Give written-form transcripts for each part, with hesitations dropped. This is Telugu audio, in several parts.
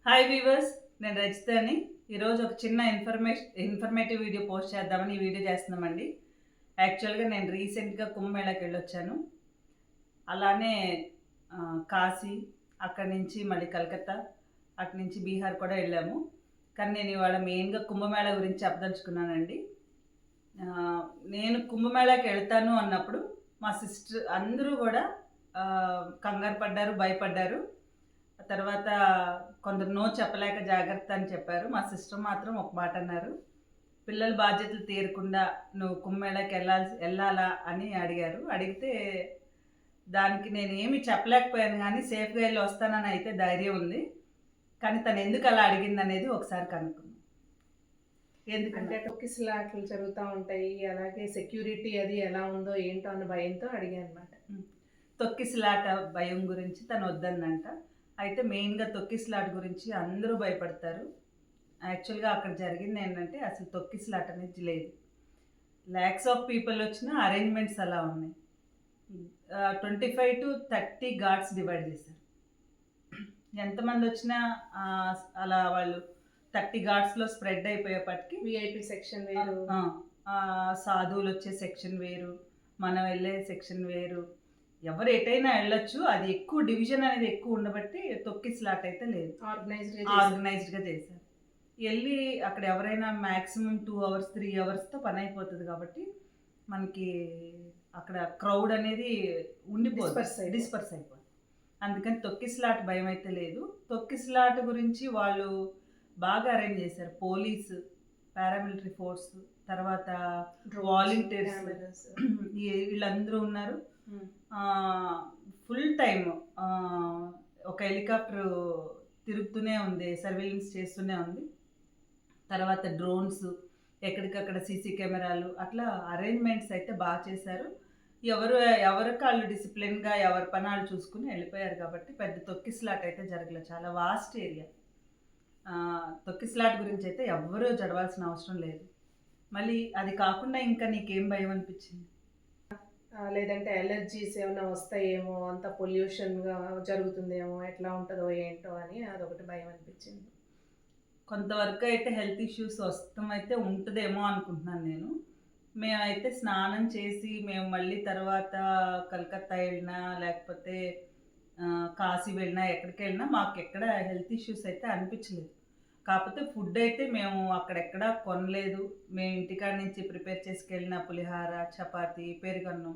హాయ్ వీవర్స్, నేను రజితని. ఈరోజు ఒక చిన్న ఇన్ఫర్మేటివ్ వీడియో పోస్ట్ చేద్దామని ఈ వీడియో చేస్తున్నామండి. యాక్చువల్గా నేను రీసెంట్గా కుంభమేళాకి వెళ్ళొచ్చాను. అలానే కాశీ, అక్కడి నుంచి మళ్ళీ కలకత్తా, అటు నుంచి బీహార్ కూడా వెళ్ళాము. కానీ నేను ఇవాళ మెయిన్గా కుంభమేళా గురించి చెప్పదలుచుకున్నానండి. నేను కుంభమేళాకి వెళ్తాను అన్నప్పుడు మా సిస్టర్ అందరూ కూడా కంగారు పడ్డారు, భయపడ్డారు. తర్వాత కొందరు నో చెప్పలేక జాగ్రత్త అని చెప్పారు. మా సిస్టర్ మాత్రం ఒక మాట అన్నారు, పిల్లల బాధ్యతలు తీరకుండా నువ్వు కుంభమేళాకి వెళ్ళాలా అని అడిగారు. అడిగితే దానికి నేను ఏమి చెప్పలేకపోయాను, కానీ సేఫ్గా వెళ్ళి వస్తానని అయితే ధైర్యం ఉంది. కానీ తను ఎందుకు అలా అడిగింది అనేది ఒకసారి కనుక్కున్నాను. ఎందుకంటే తొక్కిసలాట్లు జరుగుతూ ఉంటాయి, అలాగే సెక్యూరిటీ అది ఎలా ఉందో ఏంటో అన్న భయంతో అడిగాను అనమాట. తొక్కిసలాట భయం గురించి తను వద్దందంట. అయితే మెయిన్గా తొక్కిసలాట గురించి అందరూ భయపడతారు. యాక్చువల్గా అక్కడ జరిగింది ఏంటంటే అసలు తొక్కిసలాట అనేది లేదు. ల్యాక్స్ ఆఫ్ పీపుల్ వచ్చిన అరేంజ్మెంట్స్ అలా ఉన్నాయి. 25 to 30 గార్డ్స్ డివైడ్ చేశారు. ఎంతమంది వచ్చినా అలా వాళ్ళు 30 గార్డ్స్లో స్ప్రెడ్ అయిపోయేపటికి విఐపి సెక్షన్ వేరు, సాధువులు వచ్చే సెక్షన్ వేరు, మనం వెళ్ళే సెక్షన్ వేరు. ఎవరు ఎటైనా వెళ్ళొచ్చు. అది ఎక్కువ డివిజన్ అనేది ఎక్కువ ఉండబట్టి తొక్కిసలాట అయితే లేదు. ఆర్గనైజ్డ్గా చేశారు. వెళ్ళి అక్కడ ఎవరైనా మ్యాక్సిమం 2 hours 3 hours పని అయిపోతుంది. కాబట్టి మనకి అక్కడ క్రౌడ్ అనేది ఉండిపోతుంది, డిస్పర్స్ అయిపోతుంది. అందుకని తొక్కిసలాట భయం అయితే లేదు. తొక్కిసలాట గురించి వాళ్ళు బాగా అరేంజ్ చేశారు. పోలీసు, పారామిలిటరీ ఫోర్స్, తర్వాత వాలంటీర్స్, వీళ్ళందరూ ఉన్నారు. ఫుల్ టైమ్ ఒక హెలికాప్టర్ తిరుగుతూనే ఉంది, సర్వేలెన్స్ చేస్తూనే ఉంది. తర్వాత డ్రోన్స్, ఎక్కడికక్కడ సీసీ కెమెరాలు, అట్లా అరేంజ్మెంట్స్ అయితే బాగా చేశారు. ఎవరికి వాళ్ళు డిసిప్లిన్గా ఎవరి పనాలు చూసుకుని వెళ్ళిపోయారు. కాబట్టి పెద్ద తొక్కిసలాట అయితే జరగలేదు. చాలా వాస్ట్ ఏరియా. తొక్కిసలాట గురించి అయితే ఎవ్వరూ జడవాల్సిన అవసరం లేదు. మళ్ళీ అది కాకుండా ఇంకా నీకేం భయం అనిపించింది? లేదంటే ఎలర్జీస్ ఏమైనా వస్తాయేమో, అంత పొల్యూషన్గా జరుగుతుందేమో, ఎట్లా ఉంటుందో ఏంటో అని అదొకటి భయం అనిపించింది. కొంతవరకు అయితే హెల్త్ ఇష్యూస్ అయితే ఉంటుందేమో అనుకుంటున్నాను నేను. మేమైతే స్నానం చేసి మేము మళ్ళీ తర్వాత కలకత్తా వెళ్ళినా లేకపోతే కాశీ వెళ్ళినా ఎక్కడికి వెళ్ళినా మాకు ఎక్కడ హెల్త్ ఇష్యూస్ అయితే అనిపించలేదు. కాకపోతే ఫుడ్ అయితే మేము అక్కడెక్కడా కొనలేదు. మేము ఇంటికాడ నుంచి ప్రిపేర్ చేసుకెళ్ళిన పులిహార, చపాతి, పెరుగన్నం,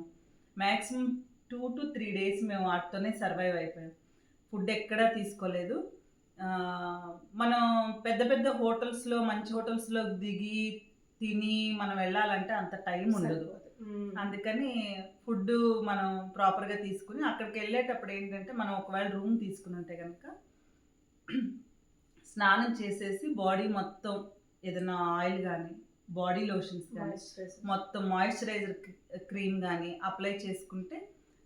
మ్యాక్సిమం 2 to 3 days మేము వాటితోనే సర్వైవ్ అయిపోయాం. ఫుడ్ ఎక్కడా తీసుకోలేదు. మనం పెద్ద పెద్ద హోటల్స్లో, మంచి హోటల్స్లో దిగి తిని మనం వెళ్ళాలంటే అంత టైం ఉండదు. అందుకని ఫుడ్ మనం ప్రాపర్గా తీసుకుని అక్కడికి వెళ్ళేటప్పుడు ఏంటంటే మనం ఒకవేళ రూమ్ తీసుకుని ఉంటే కనుక స్నానం చేసేసి బాడీ మొత్తం ఏదైనా ఆయిల్ కానీ, బాడీ లోషన్స్ కానీ, మొత్తం మాయిశ్చరైజర్ క్రీమ్ కానీ అప్లై చేసుకుంటే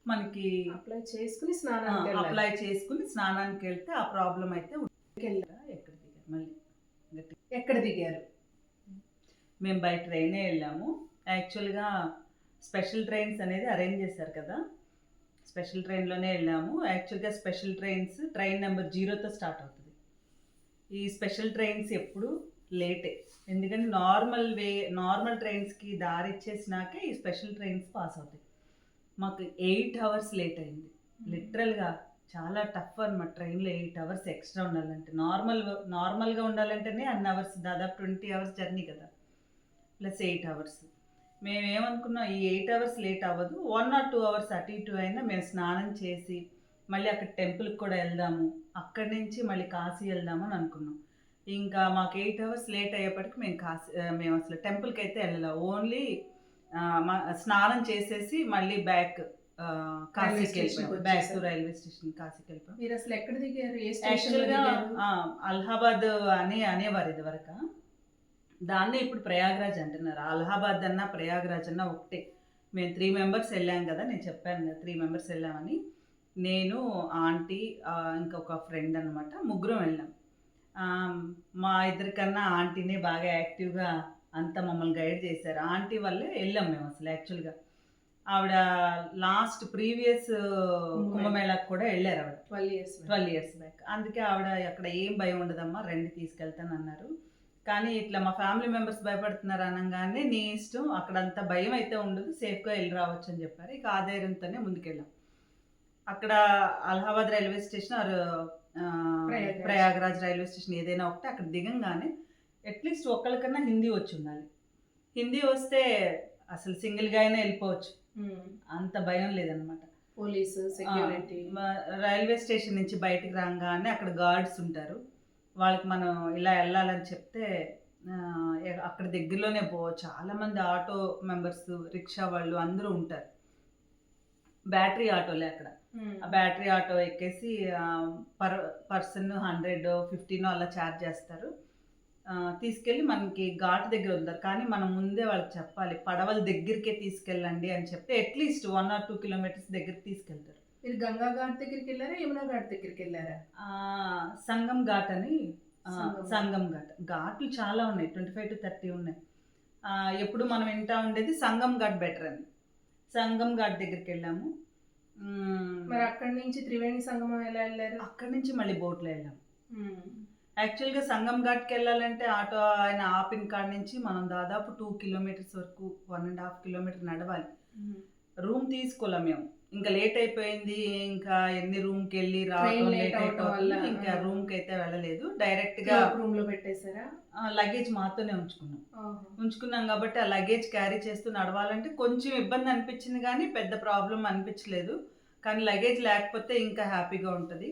మనకి అప్లై చేసుకుని స్నానానికి వెళ్తే ఆ ప్రాబ్లం అయితే ఎక్కడ దిగారు? మేము బై ట్రైనే వెళ్ళాము. యాక్చువల్గా స్పెషల్ ట్రైన్స్ అనేది అరేంజ్ చేశారు కదా, స్పెషల్ ట్రైన్లోనే వెళ్ళాము. యాక్చువల్గా స్పెషల్ ట్రైన్ నెంబర్ 0తో స్టార్ట్ అవుతుంది. ఈ స్పెషల్ ట్రైన్స్ ఎప్పుడు లేటే, ఎందుకంటే నార్మల్ ట్రైన్స్కి దారి ఇచ్చేసినాకే ఈ స్పెషల్ ట్రైన్స్ పాస్ అవుతాయి. మాకు 8 hours లేట్ అయింది. లిటరల్గా చాలా టఫ్ అనమాట. ట్రైన్లో 8 hours ఎక్స్ట్రా ఉండాలంటే, నార్మల్గా ఉండాలంటేనే అన్ని అవర్స్, దాదాపు 20 hours జర్నీ కదా, ప్లస్ 8 hours. మేమేమనుకున్నాం, ఈ 8 hours లేట్ అవ్వదు, 1 or 2 hours అటు ఇటు అయినా మేము స్నానం చేసి మళ్ళీ అక్కడ టెంపుల్కి కూడా వెళ్దాము, అక్కడి నుంచి మళ్ళీ కాశీ వెళ్దామని అనుకున్నాం. ఇంకా మాకు 8 hours లేట్ అయ్యేప్పటికి మేము అసలు టెంపుల్కి అయితే వెళ్ళాలి. ఓన్లీ స్నానం చేసేసి మళ్ళీ బ్యాక్ కాశీకి వెళ్ళిపోయాం. బ్యాక్ టు రైల్వే స్టేషన్ కాశీకి వెళ్ళిపోయాం. మీరు అసలు ఎక్కడ దిగారు? యాక్చువల్గా అలహాబాద్ అనేవారు ఇదివరకు. దాన్నే ఇప్పుడు ప్రయాగ్రాజ్ అంటున్నారు. అలహాబాద్ అన్నా ప్రయాగ్రాజ్ అన్నా ఒకటే. మేము 3 members వెళ్ళాం కదా, నేను చెప్పాను కదా 3 members వెళ్ళామని. నేను, ఆంటీ, ఇంకొక ఫ్రెండ్ అనమాట, ముగ్గురం వెళ్ళాం. మా ఇద్దరికన్నా ఆంటీనే బాగా యాక్టివ్గా అంతా మమ్మల్ని గైడ్ చేశారు. ఆంటీ వల్లే వెళ్ళాం మేము అసలు. యాక్చువల్గా ఆవిడ లాస్ట్ ప్రీవియస్ కుంభమేళ. కుంభమేళాకు కూడా వెళ్ళారు ఆవిడ 12 ఇయర్స్ 12 ఇయర్స్ బ్యాక్. అందుకే ఆవిడ అక్కడ ఏం భయం ఉండదమ్మా, రండి తీసుకెళ్తాను అన్నారు. కానీ ఇట్లా మా ఫ్యామిలీ మెంబర్స్ భయపడుతున్నారు అనగానే నీ ఇష్టం, అక్కడ అంత భయం అయితే ఉండదు, సేఫ్గా వెళ్ళి రావచ్చు అని చెప్పారు. ఇక ఆ ధైర్యంతోనే ముందుకెళ్ళాం. అక్కడ Allahabad railway station or Prayagraj railway station ఏదైనా ఒకటి, అక్కడ దిగంగానే అట్లీస్ట్ ఒక్కళ్ళకన్నా హిందీ వచ్చి ఉండాలి. హిందీ వస్తే అసలు సింగిల్గా అయినా వెళ్ళిపోవచ్చు, అంత భయం లేదనమాట. Police security. రైల్వే స్టేషన్ నుంచి బయటికి రాగానే అక్కడ గార్డ్స్ ఉంటారు. వాళ్ళకి మనం ఇలా వెళ్ళాలని చెప్తే అక్కడ దగ్గరలోనే చాలామంది ఆటో మెంబర్స్, రిక్షా వాళ్ళు అందరూ ఉంటారు. బ్యాటరీ ఆటోలే అక్కడ. ఆ బ్యాటరీ ఆటో ఎక్కేసి పర్సన్ 100, 15 అలా ఛార్జ్ చేస్తారు. తీసుకెళ్ళి మనకి ఘాట్ దగ్గర ఉంటారు. కానీ మనం ముందే వాళ్ళకి చెప్పాలి, పడవల దగ్గరికే తీసుకెళ్ళండి అని చెప్తే అట్లీస్ట్ 1 or 2 కిలోమీటర్స్ దగ్గరికి తీసుకెళ్తారు. మీరు గంగా ఘాట్ దగ్గరికి వెళ్ళారా, యమునా ఘాట్ దగ్గరికి వెళ్ళారా? సంగం ఘాట్ అని, సంగం ఘాట్. ఘాట్లు చాలా ఉన్నాయి, 25 to 30 ఉన్నాయి. ఎప్పుడు మనం వింటా ఉండేది సంగం ఘాట్ బెటర్ అని. సంగం ఘాట్ దగ్గరికి వెళ్ళాము. మరి అక్కడి నుంచి త్రివేణి సంగమం ఎలా వెళ్ళారు? అక్కడి నుంచి మళ్ళీ బోట్లో వెళ్ళాము. యాక్చువల్గా సంగం ఘాట్కి వెళ్ళాలంటే ఆటో ఆయన ఆపిన కాడ నుంచి మనం దాదాపు 2 కిలోమీటర్స్ వరకు, 1.5 కిలోమీటర్ నడవాలి. రూమ్ తీసుకోలేం మేము, ఇంకా లేట్ అయిపోయింది, ఇంకా ఎన్ని రూమ్కి వెళ్ళి రావడం లేట్ అయిపోతుంది, ఇంకా రూమ్కి అయితే వెళ్ళలేదు. డైరెక్ట్గా రూమ్ లో పెట్టేశారా? లగేజ్ మాతోనే ఉంచుకున్నాం కాబట్టి ఆ లగేజ్ క్యారీ చేస్తూ నడవాలంటే కొంచెం ఇబ్బంది అనిపించింది, కానీ పెద్ద ప్రాబ్లం అనిపించలేదు. కానీ లగేజ్ లేకపోతే ఇంకా హ్యాపీగా ఉంటుంది.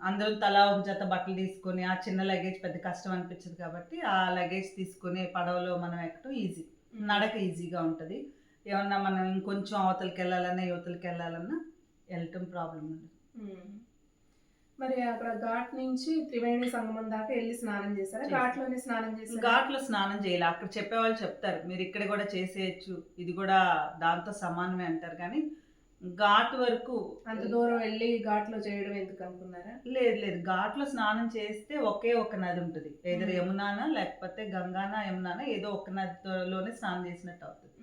అందరూ తలా ఒక జత బట్టలు తీసుకొని, ఆ చిన్న లగేజ్ పెద్ద కష్టం అనిపించదు కాబట్టి ఆ లగేజ్ తీసుకొని పడవలో మనం ఎక్కడం ఈజీ, నడక ఈజీగా ఉంటుంది. ఏమన్నా మనం ఇంకొంచెం అవతలకి వెళ్ళాలన్నా యువతలకి వెళ్ళాలన్నా వెళ్ళటం ప్రాబ్లం ఉండదు. మరి అక్కడ ఘాట్ నుంచి త్రివేణి సంగమం దాకా వెళ్ళి స్నానం చేశారా? ఘాట్లోనే స్నానం చేశారా? ఘాట్లో స్నానం చేయాలి. అక్కడ చెప్పేవాళ్ళు చెప్తారు మీరు ఇక్కడ కూడా చేసేయచ్చు, ఇది కూడా దాంతో సమానమే అంటారు. కానీ ఘాట్ వరకు అంత దూరం వెళ్ళి ఘాట్లో చేయడం ఎందుకు అనుకున్నారా? లేదు, ఘాట్లో స్నానం చేస్తే ఒకే ఒక నది ఉంటుంది, ఏదో యమునానా లేకపోతే గంగానా యమునానా, ఏదో ఒక నదిలోనే స్నానం చేసినట్టు అవుతుంది.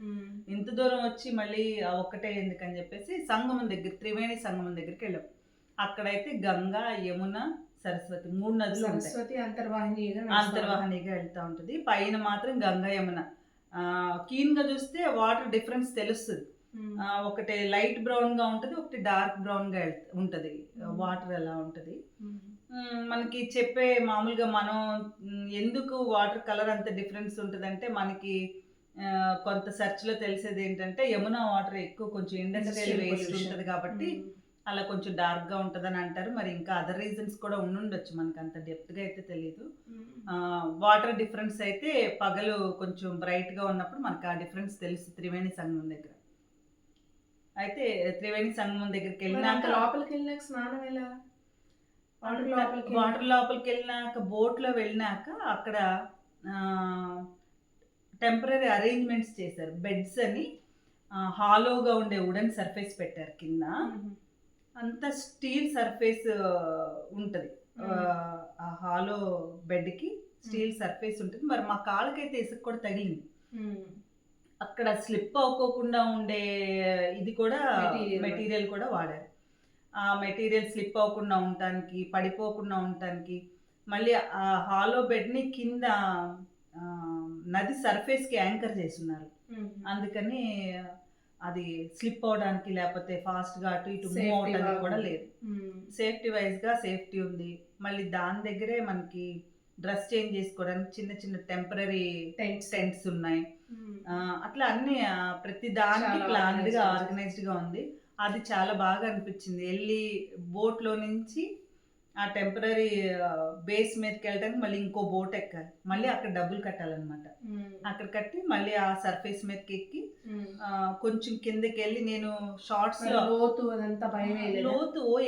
ఇంత దూరం వచ్చి మళ్ళీ ఒక్కటే ఎందుకని చెప్పేసి సంగమం దగ్గర, త్రివేణి సంగమం దగ్గరికి వెళ్ళాం. అక్కడైతే గంగా, యమున, సరస్వతి 3 నదులు ఉంటాయి. సరస్వతి అంతర్వాహినిగా వెళ్తూ ఉంటుంది. పైన మాత్రం గంగా, యమున. కీన్గా చూస్తే వాటర్ డిఫరెన్స్ తెలుస్తుంది. ఒకటి లైట్ బ్రౌన్ గా ఉంటుంది, ఒకటి డార్క్ బ్రౌన్ గా ఉంటుంది వాటర్ ఎలా ఉంటుంది. మనకి చెప్పే మామూలుగా మనం ఎందుకు వాటర్ కలర్ అంత డిఫరెన్స్ ఉంటుంది అంటే, మనకి కొంత సెర్చ్ లో తెలిసేది ఏంటంటే యమునా వాటర్ ఎక్కువ కొంచెం ఇండస్ట్రియల్ వేస్ట్ ఉంటుంది కాబట్టి అలా కొంచెం డార్క్ గా ఉంటుందని అంటారు. మరి ఇంకా అదర్ రీజన్స్ కూడా ఉండుండొచ్చు, మనకు అంత డెప్త్ గా అయితే తెలియదు. వాటర్ డిఫరెన్స్ అయితే పగలు కొంచెం బ్రైట్ గా ఉన్నప్పుడు మనకు ఆ డిఫరెన్స్ తెలుసు త్రివేణి సంగమం దగ్గర. అయితే త్రివేణి సంగమం దగ్గరికి వెళ్ళినాక లోపలికి వెళ్ళినాక స్నానం ఎలా? వాటర్ లోపలికి వెళ్ళినాక బోట్లో వెళ్ళినాక అక్కడ టెంపరీ అరేంజ్మెంట్స్ చేశారు. బెడ్స్ అని హాలోగా ఉండే వుడెన్ సర్ఫేస్ పెట్టారు. కింద అంతా స్టీల్ సర్ఫేస్ ఉంటుంది. ఆ హాలో బెడ్కి స్టీల్ సర్ఫేస్ ఉంటుంది. మరి మా కాళ్ళకైతే ఇసుక కూడా తగిలింది. అక్కడ స్లిప్ అవ్వకుండా ఉండే ఇది కూడా మెటీరియల్ కూడా వాడారు. ఆ మెటీరియల్ స్లిప్ అవ్వకుండా ఉండటానికి, పడిపోకుండా ఉండటానికి. మళ్ళీ ఆ హాలో బెడ్ని కింద నది సర్ఫేస్కి యాంకర్ చేస్తున్నారు. అందుకని అది స్లిప్ అవడానికి లేకపోతే ఫాస్ట్గా అటు ఇటు మూవ్ అవడానికి కూడా లేదు. సేఫ్టీ వైజ్గా సేఫ్టీ ఉంది. మళ్ళీ దాని దగ్గరే మనకి డ్రెస్ చేంజ్ చేసుకోవడానికి చిన్న చిన్న టెంపరీ టెంట్స్ ఉన్నాయి. అట్లా అన్ని ప్రతి దానికి ప్లాన్డ్గా ఆర్గనైజ్డ్గా ఉంది. అది చాలా బాగా అనిపించింది. వెళ్ళి బోట్లో నుంచి ఆ టెంపరీ బేస్ మీదకి వెళ్ళడానికి మళ్ళీ ఇంకో బోట్ ఎక్కాలి, మళ్ళీ అక్కడ డబ్బులు కట్టాలన్నమాట. అక్కడ కట్టి మళ్ళీ ఆ సర్ఫేస్ మీదకి ఎక్కి కొంచెం కిందకి వెళ్ళి, నేను షార్ట్స్ లో లోతు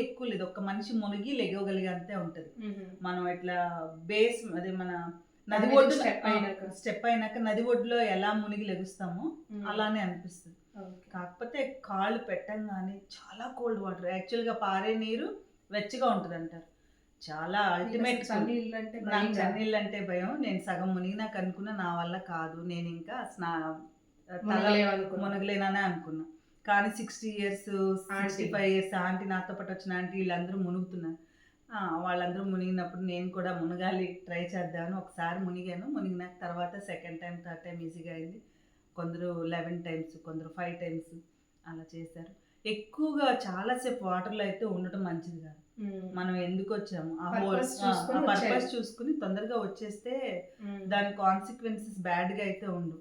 ఎక్కువ లేదు, ఒక మనిషి మునిగి లెగవగలిగే అంతే ఉంటది. మనం ఇట్లా బేస్ అదే మన నది ఒడ్డు స్టెప్ అయినాక నది ఒడ్డులో ఎలా మునిగి లెగుస్తామో అలానే అనిపిస్తుంది. కాకపోతే కాళ్ళు పెట్టంగానే చాలా కోల్డ్ వాటర్. యాక్చువల్గా పారే నీరు వెచ్చగా ఉంటుంది అంటారు. చాలా అల్టిమేట్. నాకు చన్నీళ్ళు అంటే భయం. నేను సగం మునిగినాక అనుకున్నా నా వల్ల కాదు, నేను ఇంకా మునగలేవనుకున్నాం. మునగలేననే అనుకున్నాం. కానీ 60 ఇయర్స్, 65 ఇయర్స్ ఆంటీ, నాతో పాటు వచ్చిన ఆంటీ వీళ్ళందరూ మునుగుతున్నారు. వాళ్ళందరూ మునిగినప్పుడు నేను కూడా మునగాలి, ట్రై చేద్దామని ఒకసారి మునిగాను. మునిగినాక తర్వాత సెకండ్ టైం, థర్డ్ టైం ఈజీగా అయింది. కొందరు 11 టైమ్స్, కొందరు 5 టైమ్స్ అలా చేశారు. ఎక్కువగా చాలాసేపు వాటర్లో అయితే ఉండటం మంచిది కాదు. మనం ఎందుకు వచ్చాము ఆ పర్పస్ చూసుకుని తొందరగా వచ్చేస్తే దాని కాన్సిక్వెన్సెస్ బ్యాడ్గా అయితే ఉండు.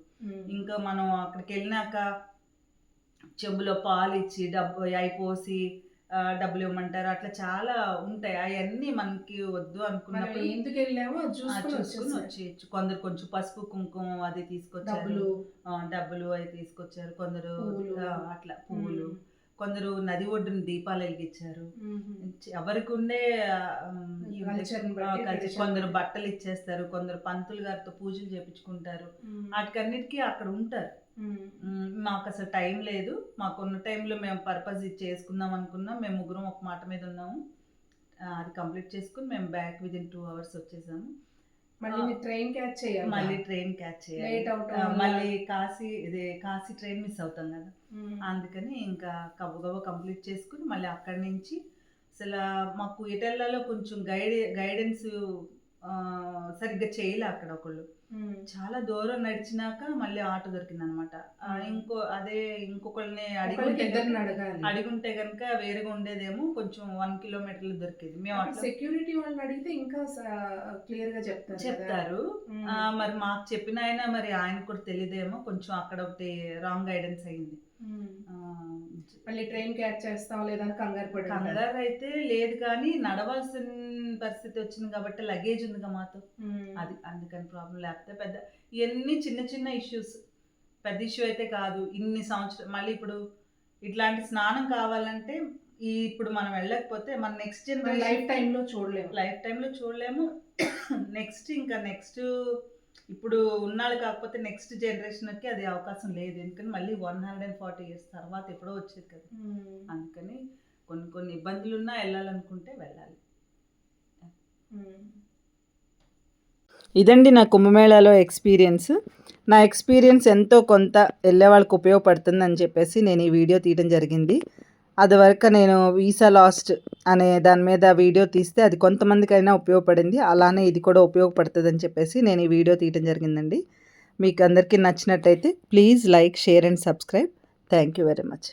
ఇంకా మనం అక్కడికి వెళ్ళినాక చెంబులో పాలు ఇచ్చి అయిపోసి డబ్బులు ఇవ్వమంటారు, అట్లా చాలా ఉంటాయి. అవన్నీ మనకి వద్దు అనుకున్నప్పుడు ఎందుకు వెళ్ళామో చూసుకుని వచ్చేయచ్చు. కొందరు కొంచెం పసుపు కుంకుమ అది తీసుకొచ్చారు, డబ్బులు అవి తీసుకొచ్చారు. కొందరు అట్లా పువ్వులు, కొందరు నది ఒడ్డున దీపాలు వెలిగించారు. ఎవరికి ఉండే కొందరు బట్టలు ఇచ్చేస్తారు, కొందరు పంతులు గారితో పూజలు చేపించుకుంటారు. వాటికన్నిటికీ అక్కడ ఉంటారు. మాకు అసలు టైం లేదు. మాకున్న టైంలో మేము పర్పస్ చేసుకుందాం అనుకున్నాం. మేము ముగ్గురం ఒక మాట మీద ఉన్నాము. అది కంప్లీట్ చేసుకుని మేము బ్యాక్ విదిన్ 2 hours వచ్చేసాము. మళ్ళీ ట్రైన్ క్యాచ్ చేయాలి. మళ్ళీ కాశీ ట్రైన్ మిస్ అవుతాం కదా, అందుకని ఇంకా గబగబా కంప్లీట్ చేసుకుని మళ్ళీ అక్కడి నుంచి అసలు మాకు ఎటెల్లాలో కొంచెం గైడెన్స్ సరిగ్గా చేయలే అక్కడ ఒకళ్ళు. చాలా దూరం నడిచినాక మళ్ళీ ఆటో దొరికింది అనమాట. ఇంకొకళ్ళని అడిగుంటే కనుక వేరేగా ఉండేదేమో, కొంచెం 1 kilometer దొరికేది. మేము సెక్యూరిటీ వాళ్ళని అడిగితే ఇంకా క్లియర్ గా చెప్తారు. మరి మాకు చెప్పిన మరి ఆయన కూడా తెలియదేమో, కొంచెం అక్కడ ఒకటి రాంగ్ గైడెన్స్ అయింది. మళ్ళీ ట్రైన్ క్యాచ్ చేస్తాం లేదని కంగారు అయితే లేదు, కానీ నడవాల్సిన పరిస్థితి వచ్చింది కాబట్టి లగేజ్ ఉందిగా మాతో, అది అందుకని ప్రాబ్లం. లేకపోతే పెద్ద ఇవన్నీ చిన్న చిన్న ఇష్యూస్, పెద్ద ఇష్యూ అయితే కాదు. ఇన్ని సంవత్సరాలు మళ్ళీ ఇప్పుడు ఇట్లాంటి స్నానం కావాలంటే ఇప్పుడు మనం వెళ్ళకపోతే మన నెక్స్ట్ జనరేషన్ లైఫ్ టైంలో చూడలేము. నెక్స్ట్ ఇప్పుడు ఉన్నాళ్ళు కాకపోతే నెక్స్ట్ జనరేషన్కి అది అవకాశం లేదు. ఎందుకని మళ్ళీ 140 years తర్వాత ఎప్పుడో వచ్చేది కదా. అందుకని కొన్ని ఇబ్బందులు ఉన్నా వెళ్ళాలనుకుంటే వెళ్ళాలి. ఇదండి నా కుంభమేళాలో ఎక్స్పీరియన్స్. నా ఎక్స్పీరియన్స్ ఎంతో కొంత వెళ్ళే వాళ్ళకి ఉపయోగపడుతుందని చెప్పేసి నేను ఈ వీడియో తీయడం జరిగింది. అది వరకు నేను వీసా లాస్ట్ అనే దాని మీద వీడియో తీస్తే అది కొంతమందికైనా ఉపయోగపడింది. అలానే ఇది కూడా ఉపయోగపడుతుంది అని చెప్పేసి నేను ఈ వీడియో తీయడం జరిగిందండి. మీకు అందరికీ నచ్చినట్టయితే please like, share and subscribe. Thank you very much.